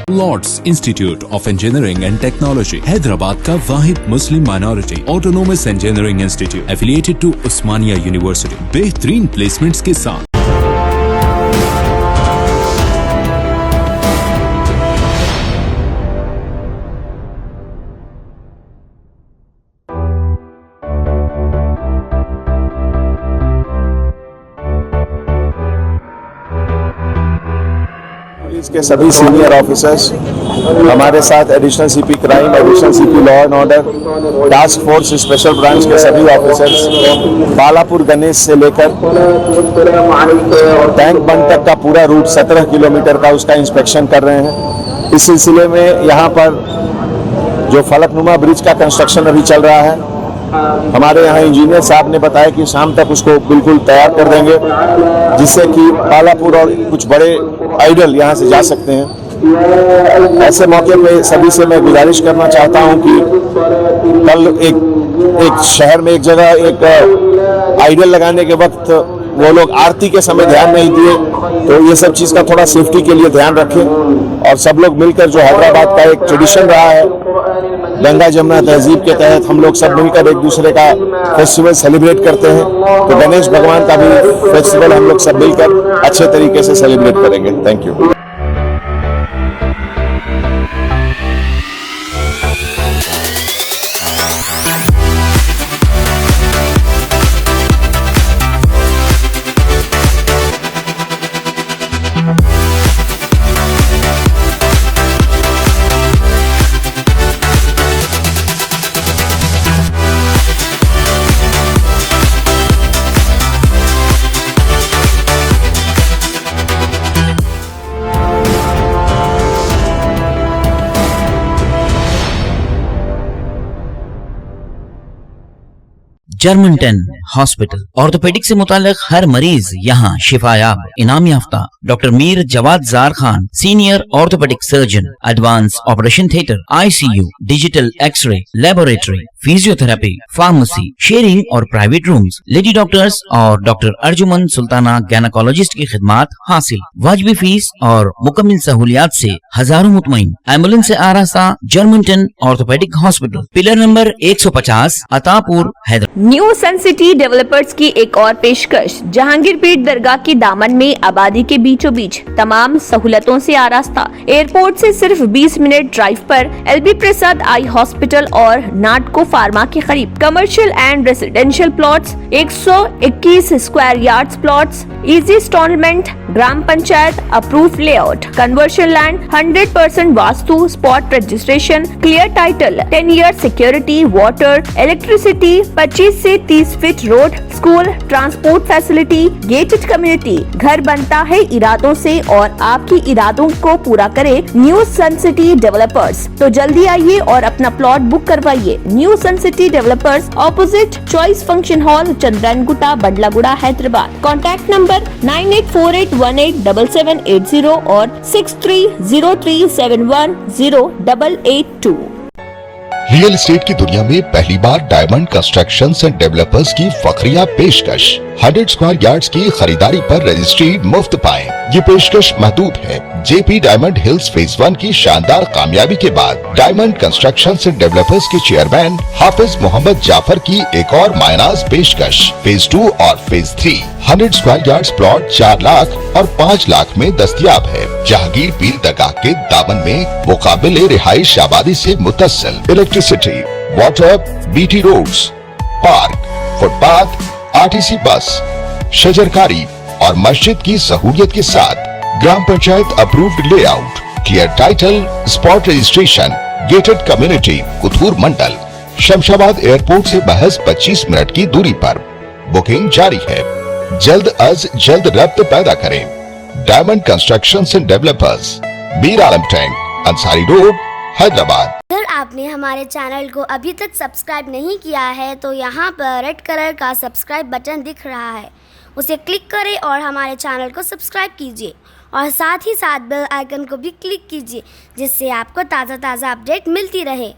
Lord's Institute of Engineering and Technology Hyderabad का वाहिद मुस्लिम minority autonomous engineering institute affiliated to Osmania University बेहतरीन placements के साथ। के सभी सीनियर ऑफिसर्स, हमारे साथ additional CP crime, additional CP law and order, task force special branch के सभी ऑफिसर्स, बालापुर गणेश से लेकर टैंक बंद तक का पूरा रूट 17 किलोमीटर का उसका इंस्पेक्शन कर रहे हैं। इस सिलसिले में यहाँ पर जो फलकनुमा ब्रिज का कंस्ट्रक्शन अभी चल रहा है, हमारे यहाँ इंजीनियर साहब ने बताया कि शाम तक उसको बिल्कुल तैयार कर देंगे, जिससे कि बालापुर और कुछ बड़े आइडल यहाँ से जा सकते हैं। ऐसे मौके पे सभी से मैं गुजारिश करना चाहता हूँ कि कल एक शहर में एक जगह एक आइडल लगाने के वक्त वो लोग आरती के समय ध्यान नहीं दिए, तो ये सब चीज़ का थोड़ा सेफ्टी के लिए ध्यान रखें और सब लोग मिलकर, जो हैदराबाद का एक ट्रेडिशन रहा है, गंगा जमुना तहजीब के तहत हम लोग सब मिलकर एक दूसरे का फेस्टिवल सेलिब्रेट करते हैं, तो गणेश भगवान का भी फेस्टिवल हम लोग सब मिलकर अच्छे तरीके से सेलिब्रेट करेंगे। Thank you. Germanton hospital orthopedic से मुताल्लिक हर मरीज यहाँ शिफायाब। इनाम याफ्ता doctor Mir Jawad Jar Khan, senior orthopedic surgeon, advance operation theatre, ICU, digital x ray, laboratory, physiotherapy, pharmacy, sharing और प्राइवेट रूम्स, लेडी डॉक्टर्स और डॉक्टर अर्जुमन सुल्ताना गैनाकोलॉजिस्ट की खिदमात हासिल। वाजिबी फीस और मुकम्मल सहूलियात से हजारों मुतमईन। एम्बुलेंस से आरास्ता Germanton orthopedic hospital, pillar number 150, Attapur, Hyderabad. New Sun City Developers की एक और पेशकश। जहांगीर पीर दरगाह के दामन में आबादी के बीचों बीच तमाम सहूलतों से आरास्ता। एयरपोर्ट से सिर्फ 20 मिनट ड्राइव पर LB प्रसाद आई हॉस्पिटल और नाटको फार्मा के करीब। Commercial and residential plots, 121 square yards plots, easy installment, ग्राम panchayat approve layout, conversion land, 100% vastu, spot registration, clear title, 10 year security, water, electricity, 25 से 30 feet road, school, transport facility, gated community. घर बनता है इरादों से और आपकी इरादों को पूरा करे न्यू सन सिटी डेवलपर्स। तो जल्दी आइए और अपना प्लॉट बुक करवाइए। New Sun City Developers, opposite Choice Function Hall, Chandrayangutta, Badlaguda, Hyderabad. Contact number 9848187780 और 6303710882। रियल एस्टेट की दुनिया में पहली बार डायमंड कंस्ट्रक्शंस एंड डेवलपर्स की फखरिया पेशकश। 100 स्क्वायर यार्ड्स की खरीदारी पर रजिस्ट्री मुफ्त पाएं। ये पेशकश महदूद है। जेपी डायमंड हिल्स फेज 1 की शानदार कामयाबी के बाद डायमंड कंस्ट्रक्शंस एंड डेवलपर्स के चेयरमैन हाफिज मोहम्मद जाफर की एक और मायनाज पेशकश। फेज 2 और phase 3 100 square yards plot 4 lakh और 5 लाख में दस्तयाब है। जहांगीर पीर दरगाह के दामन में मुकाबिले रिहाइश आबादी से मुतस्सिल। Electricity, water, BT roads, park, footpath, RTC bus, शजरकारी और मस्जिद की सहूलियत के साथ ग्राम panchayat approved layout, clear title, spot registration, gated community, Kothur mandal, Shamshabad airport से महज 25 मिनट की दूरी पर। बुकिंग जारी है। जल्द अज जल्द रब्त पैदा करें। Diamond Constructions and developers, Mir Alam tank, Ansari road, Hyderabad. अगर आपने हमारे चैनल को अभी तक सब्सक्राइब नहीं किया है तो यहाँ पर रेड कलर का सब्सक्राइब बटन दिख रहा है, उसे क्लिक करें और हमारे चैनल को सब्सक्राइब कीजिए और साथ ही साथ बेल आइकन को भी क्लिक कीजिए, जिससे आपको ताज़ा अपडेट मिलती रहे।